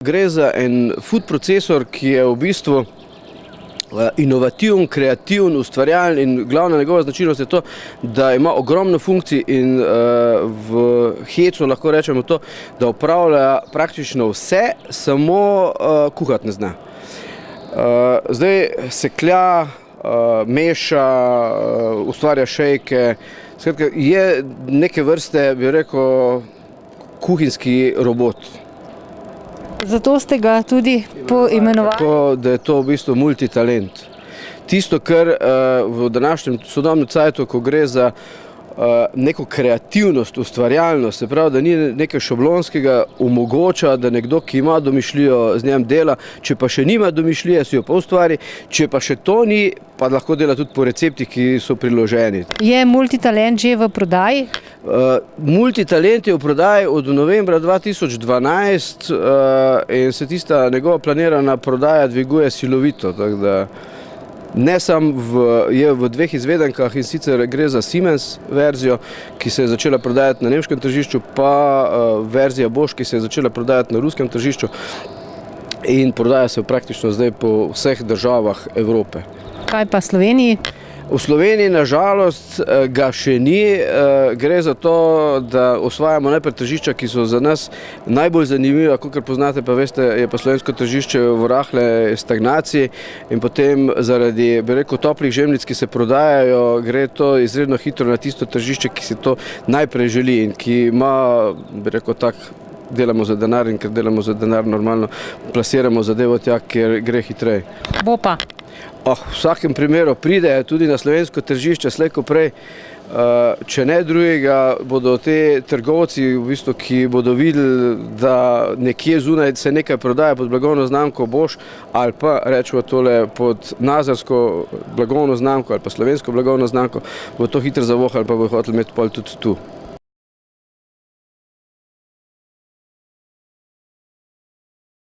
Gre za en food procesor, ki je v bistvu inovativen, kreativen, ustvarjalen in glavna njegova značilnost je to, da ima ogromno funkcij in v hecu lahko rečemo to, da upravlja praktično vse, samo kuhati ne zna. Zdaj seklja, meša, ustvarja šejke, skratka je neke vrste, bi rekel, kuhinjski robot. Zato ste ga tudi poimenovali? Tako, da je to v bistvu multitalent. Tisto, kar v današnjem sodobnem cajtu, ko gre za neko kreativnost, ustvarjalnost, se pravi, da ni nekaj šablonskega, omogoča, da nekdo, ki ima domišljijo, z njem dela, če pa še nima domišljije, si jo pa ustvari, če pa še to ni, pa lahko dela tudi po receptih, ki so priloženi. Je multitalent že v prodaji? Multitalent je v prodaji od novembra 2012 in se tista njegova planirana prodaja dviguje silovito, tako da ne samo je v dveh izvedenkah, in sicer gre za Siemens verzijo, ki se je začela prodajati na nemškem tržišču, pa verzija Bosch, ki se je začela prodajati na ruskem tržišču in prodaja se praktično zdaj po vseh državah Evrope. Kaj pa Sloveniji? V Sloveniji nažalost ga še ni. Gre za to, da osvajamo najprej tržišča, ki so za nas najbolj zanimiva, kakor poznate, pa veste, je pa slovensko tržišče v rahle stagnaciji in potem zaradi, bi rekel, toplih žemljic, ki se prodajajo, gre to izredno hitro na tisto tržišče, ki si to najprej želi in ki ima, bi rekel, tak, delamo za denar in ker delamo za denar normalno plasiramo zadevo tja, kjer gre hitreje. Bo pa? V vsakem primeru pride tudi na slovensko tržišče, slej ko prej, če ne drugega, bodo te trgovci, v bistvu, ki bodo videli, da nekje zunaj se nekaj prodaja pod blagovno znamko Bosch ali pa rečemo tole pod nazarsko blagovno znamko ali pa slovensko blagovno znamko, bo to hitro zavohali pa bo hoteli imeti pol tudi tu.